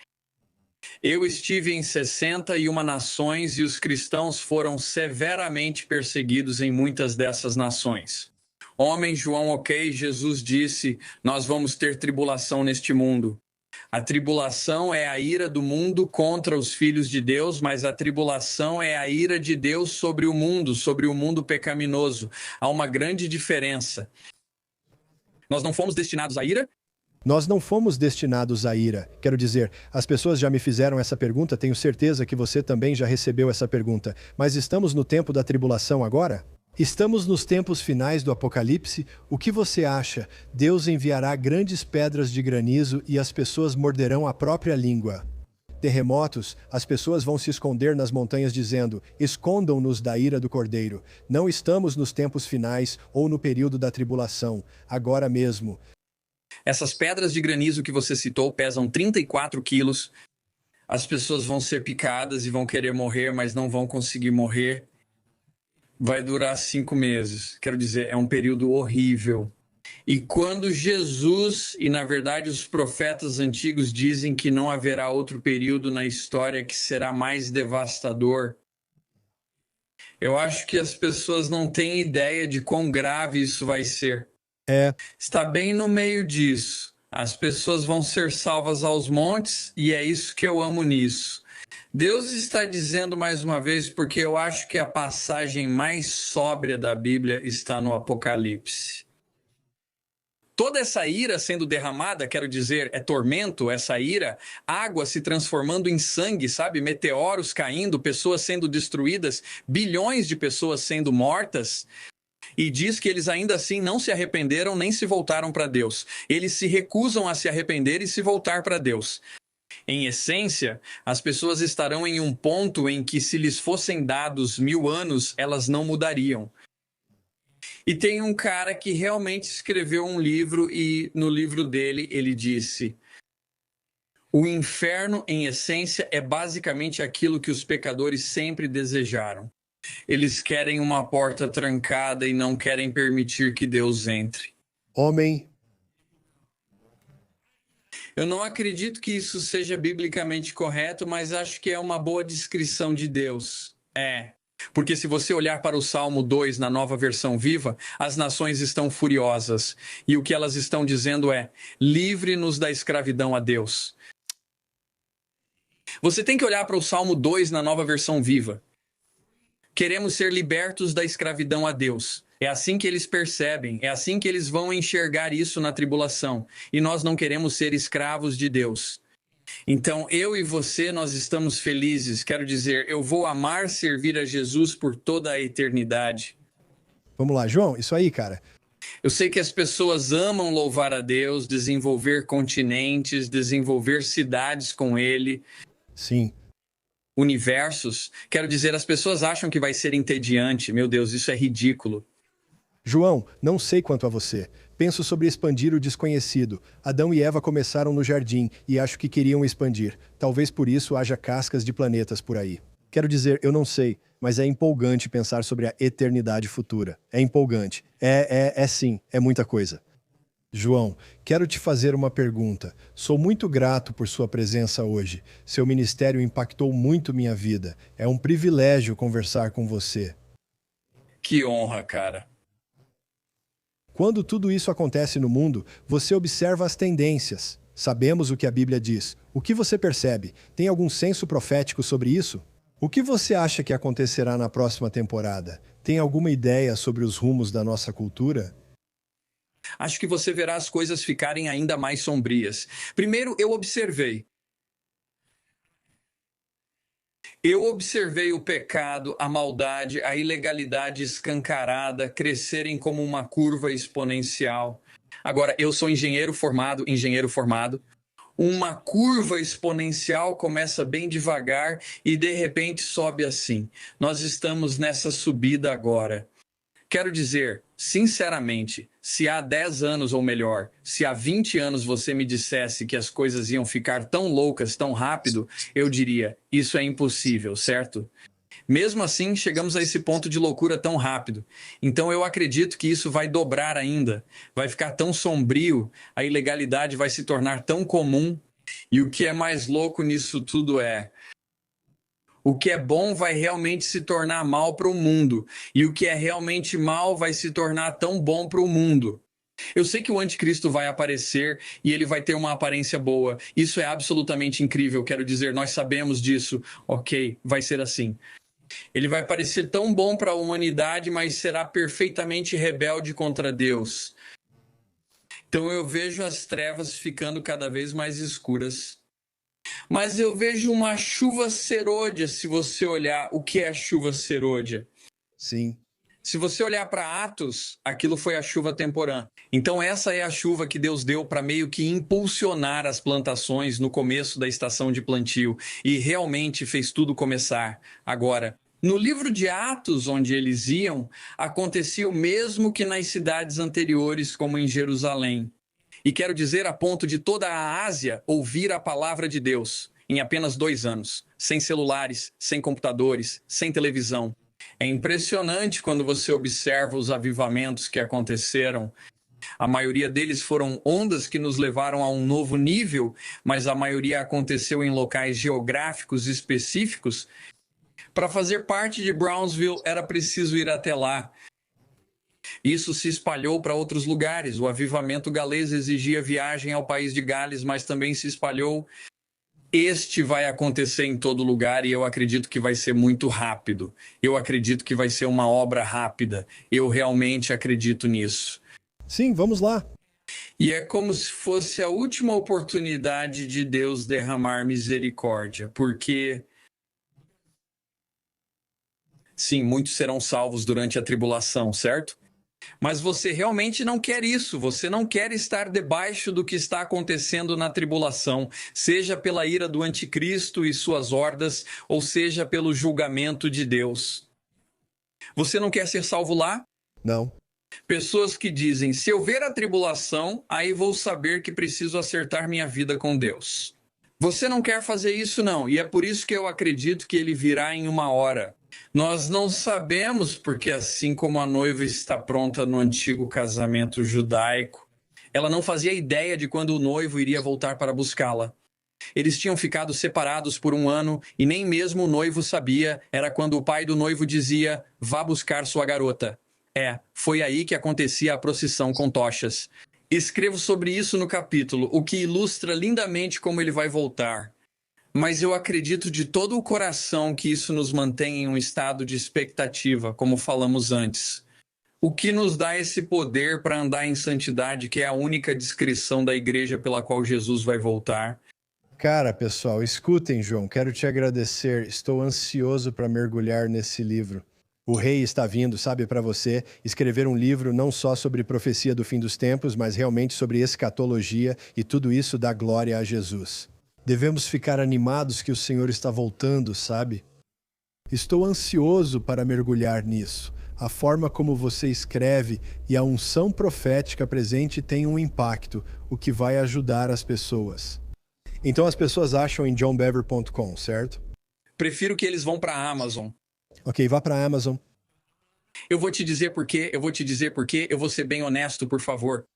Eu estive em 61 nações e os cristãos foram severamente perseguidos em muitas dessas nações. Homem, João, ok, Jesus disse, nós vamos ter tribulação neste mundo. A tribulação é a ira do mundo contra os filhos de Deus, mas a tribulação é a ira de Deus sobre o mundo pecaminoso. Há uma grande diferença. Nós não fomos destinados à ira. Nós não fomos destinados à ira. Quero dizer, as pessoas já me fizeram essa pergunta, tenho certeza que você também já recebeu essa pergunta. Mas estamos no tempo da tribulação agora? Estamos nos tempos finais do Apocalipse? O que você acha? Deus enviará grandes pedras de granizo e as pessoas morderão a própria língua. Terremotos, as pessoas vão se esconder nas montanhas dizendo: escondam-nos da ira do Cordeiro. Não estamos nos tempos finais ou no período da tribulação, agora mesmo. Essas pedras de granizo que você citou pesam 34 quilos. As pessoas vão ser picadas e vão querer morrer, mas não vão conseguir morrer. Vai durar 5 meses. Quero dizer, é um período horrível. E quando Jesus, e na verdade os profetas antigos dizem que não haverá outro período na história que será mais devastador, eu acho que as pessoas não têm ideia de quão grave isso vai ser. Está bem no meio disso. As pessoas vão ser salvas aos montes e é isso que eu amo nisso. Deus está dizendo mais uma vez, porque eu acho que a passagem mais sóbria da Bíblia está no Apocalipse. Toda essa ira sendo derramada, quero dizer, é tormento, essa ira, água se transformando em sangue, sabe? Meteoros caindo, pessoas sendo destruídas, bilhões de pessoas sendo mortas. E diz que eles ainda assim não se arrependeram nem se voltaram para Deus. Eles se recusam a se arrepender e se voltar para Deus. Em essência, as pessoas estarão em um ponto em que, se lhes fossem dados 1000 anos, elas não mudariam. E tem um cara que realmente escreveu um livro e no livro dele ele disse: o inferno, em essência, é basicamente aquilo que os pecadores sempre desejaram. Eles querem uma porta trancada e não querem permitir que Deus entre. Homem. Eu não acredito que isso seja biblicamente correto, mas acho que é uma boa descrição de Deus. Porque se você olhar para o Salmo 2 na Nova Versão Viva, as nações estão furiosas. E o que elas estão dizendo é: livre-nos da escravidão a Deus. Você tem que olhar para o Salmo 2 na Nova Versão Viva. Queremos ser libertos da escravidão a Deus. É assim que eles percebem, é assim que eles vão enxergar isso na tribulação. E nós não queremos ser escravos de Deus. Então, eu e você, nós estamos felizes. Quero dizer, eu vou amar servir a Jesus por toda a eternidade. Vamos lá, João, isso aí, cara. Eu sei que as pessoas amam louvar a Deus, desenvolver continentes, desenvolver cidades com Ele. Sim. Universos. Quero dizer, as pessoas acham que vai ser entediante. Meu Deus, isso é ridículo. João, não sei quanto a você. Penso sobre expandir o desconhecido. Adão e Eva começaram no jardim e acho que queriam expandir. Talvez por isso haja cascas de planetas por aí. Quero dizer, eu não sei, mas é empolgante pensar sobre a eternidade futura. É empolgante. Sim, é muita coisa. João, quero te fazer uma pergunta. Sou muito grato por sua presença hoje. Seu ministério impactou muito minha vida. É um privilégio conversar com você. Que honra, cara. Quando tudo isso acontece no mundo, você observa as tendências. Sabemos o que a Bíblia diz. O que você percebe? Tem algum senso profético sobre isso? O que você acha que acontecerá na próxima temporada? Tem alguma ideia sobre os rumos da nossa cultura? Acho que você verá as coisas ficarem ainda mais sombrias. Primeiro, eu observei o pecado, a maldade, a ilegalidade escancarada crescerem como uma curva exponencial. Agora, eu sou engenheiro formado. Uma curva exponencial começa bem devagar e de repente sobe assim. Nós estamos nessa subida agora. Quero dizer, sinceramente, se há 10 anos ou melhor, se há 20 anos você me dissesse que as coisas iam ficar tão loucas, tão rápido, eu diria, isso é impossível, certo? Mesmo assim, chegamos a esse ponto de loucura tão rápido. Então eu acredito que isso vai dobrar ainda, vai ficar tão sombrio, a ilegalidade vai se tornar tão comum. E o que é mais louco nisso tudo é: o que é bom vai realmente se tornar mal para o mundo. E o que é realmente mal vai se tornar tão bom para o mundo. Eu sei que o anticristo vai aparecer e ele vai ter uma aparência boa. Isso é absolutamente incrível, quero dizer, nós sabemos disso. Ok, vai ser assim. Ele vai parecer tão bom para a humanidade, mas será perfeitamente rebelde contra Deus. Então eu vejo as trevas ficando cada vez mais escuras. Mas eu vejo uma chuva serôdia, se você olhar o que é a chuva serôdia. Sim. Se você olhar para Atos, aquilo foi a chuva temporã. Então essa é a chuva que Deus deu para meio que impulsionar as plantações no começo da estação de plantio e realmente fez tudo começar. Agora, no livro de Atos, onde eles iam, acontecia o mesmo que nas cidades anteriores, como em Jerusalém. E quero dizer, a ponto de toda a Ásia ouvir a palavra de Deus em apenas 2 anos, sem celulares, sem computadores, sem televisão. É impressionante quando você observa os avivamentos que aconteceram. A maioria deles foram ondas que nos levaram a um novo nível, mas a maioria aconteceu em locais geográficos específicos. Para fazer parte de Brownsville, era preciso ir até lá. Isso se espalhou para outros lugares. O avivamento galês exigia viagem ao país de Gales, mas também se espalhou. Este vai acontecer em todo lugar e eu acredito que vai ser muito rápido. Eu acredito que vai ser uma obra rápida. Eu realmente acredito nisso. Sim, vamos lá. E é como se fosse a última oportunidade de Deus derramar misericórdia, porque sim, muitos serão salvos durante a tribulação, certo? Mas você realmente não quer isso, você não quer estar debaixo do que está acontecendo na tribulação, seja pela ira do anticristo e suas hordas, ou seja pelo julgamento de Deus. Você não quer ser salvo lá? Não. Pessoas que dizem, se eu ver a tribulação, aí vou saber que preciso acertar minha vida com Deus. Você não quer fazer isso não, e é por isso que eu acredito que ele virá em uma hora. Nós não sabemos porque, assim como a noiva está pronta no antigo casamento judaico, ela não fazia ideia de quando o noivo iria voltar para buscá-la. Eles tinham ficado separados por 1 ano e nem mesmo o noivo sabia. Era quando o pai do noivo dizia, vá buscar sua garota. Foi aí que acontecia a procissão com tochas. Escrevo sobre isso no capítulo, o que ilustra lindamente como ele vai voltar. Mas eu acredito de todo o coração que isso nos mantém em um estado de expectativa, como falamos antes. O que nos dá esse poder para andar em santidade, que é a única descrição da igreja pela qual Jesus vai voltar. Cara, pessoal, escutem, João, quero te agradecer. Estou ansioso para mergulhar nesse livro. O rei está vindo, sabe, para você escrever um livro não só sobre profecia do fim dos tempos, mas realmente sobre escatologia, e tudo isso dá glória a Jesus. Devemos ficar animados que o Senhor está voltando, sabe? Estou ansioso para mergulhar nisso. A forma como você escreve e a unção profética presente tem um impacto, o que vai ajudar as pessoas. Então as pessoas acham em johnbever.com, certo? Prefiro que eles vão para a Amazon. Ok, vá para a Amazon. Eu vou te dizer por quê, eu vou ser bem honesto, por favor.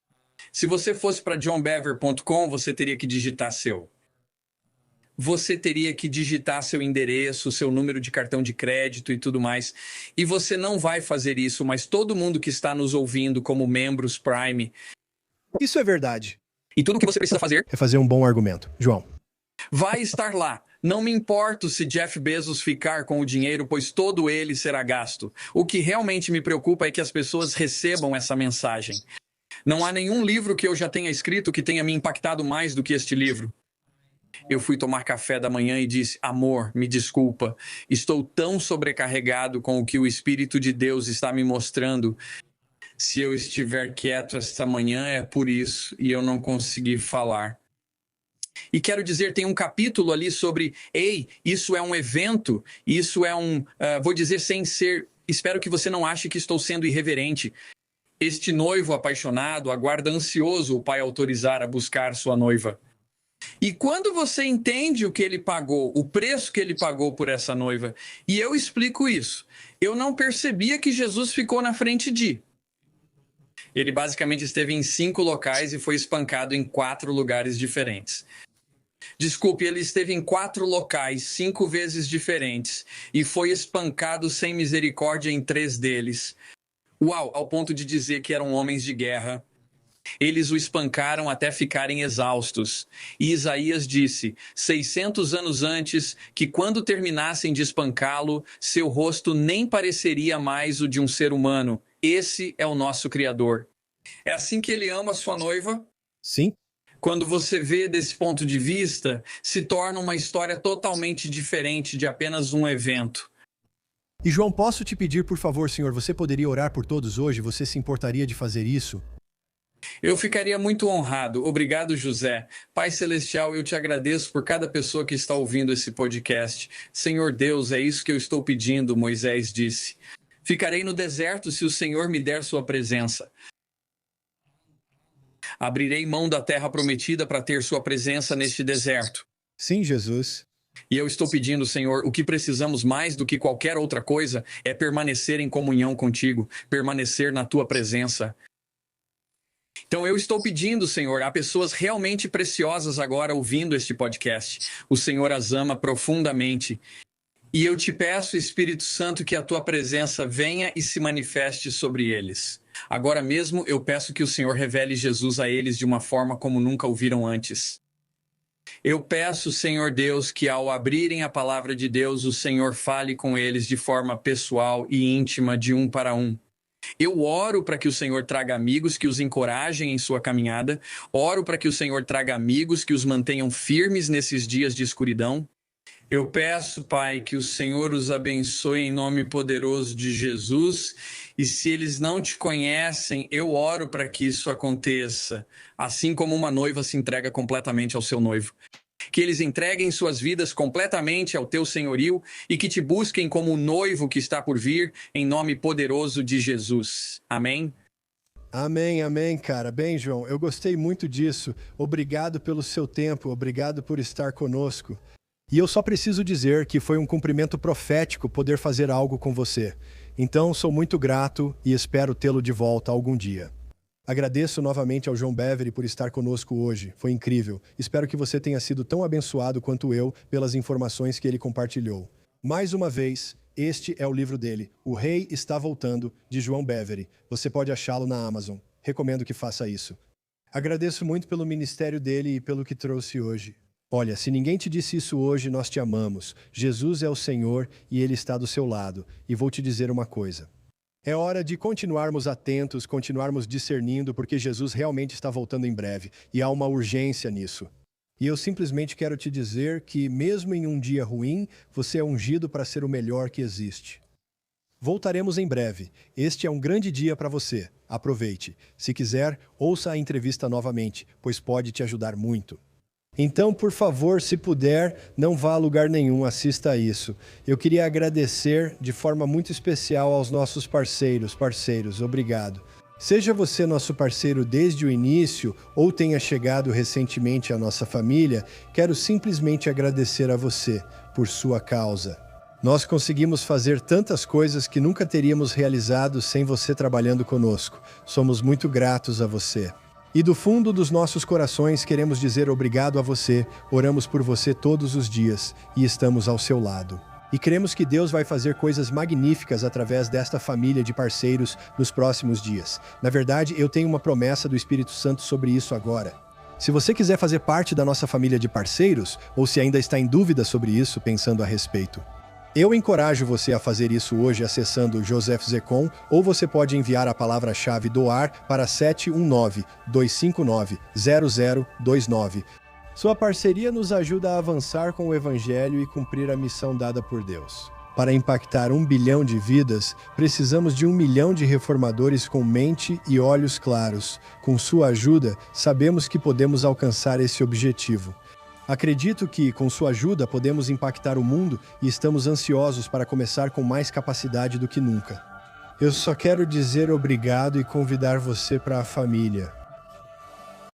Se você fosse para johnbever.com, você teria que digitar seu. Você teria que digitar seu endereço, seu número de cartão de crédito e tudo mais. E você não vai fazer isso, mas todo mundo que está nos ouvindo como membros Prime. Isso é verdade. E tudo o que você precisa fazer É fazer um bom argumento. João. vai estar lá. Não me importo se Jeff Bezos ficar com o dinheiro, pois todo ele será gasto. O que realmente me preocupa é que as pessoas recebam essa mensagem. Não há nenhum livro que eu já tenha escrito que tenha me impactado mais do que este livro. Eu fui tomar café da manhã e disse, amor, me desculpa, estou tão sobrecarregado com o que o Espírito de Deus está me mostrando. Se eu estiver quieto esta manhã é por isso e eu não consegui falar. E quero dizer, tem um capítulo ali sobre, ei, isso é um evento, isso é vou dizer sem ser, espero que você não ache que estou sendo irreverente. Este noivo apaixonado aguarda ansioso o pai autorizar a buscar sua noiva. E quando você entende o que ele pagou, o preço que ele pagou por essa noiva, e eu explico isso, eu não percebia que Jesus ficou na frente de. Ele basicamente esteve em 5 locais e foi espancado em 4 lugares diferentes. Desculpe, ele esteve em 4 locais, 5 vezes diferentes, e foi espancado sem misericórdia em 3 deles. Uau, ao ponto de dizer que eram homens de guerra. Eles o espancaram até ficarem exaustos. E Isaías disse, 600 anos antes, que quando terminassem de espancá-lo, seu rosto nem pareceria mais o de um ser humano. Esse é o nosso Criador. É assim que ele ama a sua noiva? Sim? Quando você vê desse ponto de vista, se torna uma história totalmente diferente de apenas um evento. E João, posso te pedir, por favor, senhor, você poderia orar por todos hoje? Você se importaria de fazer isso? Eu ficaria muito honrado. Obrigado, José. Pai Celestial, eu te agradeço por cada pessoa que está ouvindo esse podcast. Senhor Deus, é isso que eu estou pedindo, Moisés disse. Ficarei no deserto se o Senhor me der sua presença. Abrirei mão da terra prometida para ter sua presença neste deserto. Sim, Jesus. E eu estou pedindo, Senhor, o que precisamos mais do que qualquer outra coisa é permanecer em comunhão contigo, permanecer na tua presença. Então eu estou pedindo, Senhor, a pessoas realmente preciosas agora ouvindo este podcast. O Senhor as ama profundamente. E eu te peço, Espírito Santo, que a tua presença venha e se manifeste sobre eles. Agora mesmo eu peço que o Senhor revele Jesus a eles de uma forma como nunca o viram antes. Eu peço, Senhor Deus, que ao abrirem a palavra de Deus, o Senhor fale com eles de forma pessoal e íntima, de um para um. Eu oro para que o Senhor traga amigos que os encorajem em sua caminhada. Oro para que o Senhor traga amigos que os mantenham firmes nesses dias de escuridão. Eu peço, Pai, que o Senhor os abençoe em nome poderoso de Jesus. E se eles não te conhecem, eu oro para que isso aconteça. Assim como uma noiva se entrega completamente ao seu noivo. Que eles entreguem suas vidas completamente ao teu senhorio e que te busquem como o noivo que está por vir, em nome poderoso de Jesus. Amém? Amém, amém, cara. Bem, João, eu gostei muito disso. Obrigado pelo seu tempo, obrigado por estar conosco. E eu só preciso dizer que foi um cumprimento profético poder fazer algo com você. Então, sou muito grato e espero tê-lo de volta algum dia. Agradeço novamente ao João Beverly por estar conosco hoje. Foi incrível. Espero que você tenha sido tão abençoado quanto eu pelas informações que ele compartilhou. Mais uma vez, este é o livro dele, O Rei Está Voltando, de João Beverly. Você pode achá-lo na Amazon. Recomendo que faça isso. Agradeço muito pelo ministério dele e pelo que trouxe hoje. Olha, se ninguém te disse isso hoje, nós te amamos. Jesus é o Senhor e Ele está do seu lado. E vou te dizer uma coisa. É hora de continuarmos atentos, continuarmos discernindo, porque Jesus realmente está voltando em breve, e há uma urgência nisso. E eu simplesmente quero te dizer que, mesmo em um dia ruim, você é ungido para ser o melhor que existe. Voltaremos em breve. Este é um grande dia para você. Aproveite. Se quiser, ouça a entrevista novamente, pois pode te ajudar muito. Então, por favor, se puder, não vá a lugar nenhum, assista a isso. Eu queria agradecer de forma muito especial aos nossos parceiros, obrigado. Seja você nosso parceiro desde o início ou tenha chegado recentemente à nossa família, quero simplesmente agradecer a você por sua causa. Nós conseguimos fazer tantas coisas que nunca teríamos realizado sem você trabalhando conosco. Somos muito gratos a você. E do fundo dos nossos corações queremos dizer obrigado a você, oramos por você todos os dias e estamos ao seu lado. E cremos que Deus vai fazer coisas magníficas através desta família de parceiros nos próximos dias. Na verdade, eu tenho uma promessa do Espírito Santo sobre isso agora. Se você quiser fazer parte da nossa família de parceiros, ou se ainda está em dúvida sobre isso, pensando a respeito, eu encorajo você a fazer isso hoje acessando Joseph Zecon, ou você pode enviar a palavra-chave DOAR para 719-259-0029. Sua parceria nos ajuda a avançar com o Evangelho e cumprir a missão dada por Deus. Para impactar 1 bilhão de vidas, precisamos de 1 milhão de reformadores com mente e olhos claros. Com sua ajuda, sabemos que podemos alcançar esse objetivo. Acredito que, com sua ajuda, podemos impactar o mundo e estamos ansiosos para começar com mais capacidade do que nunca. Eu só quero dizer obrigado e convidar você para a família.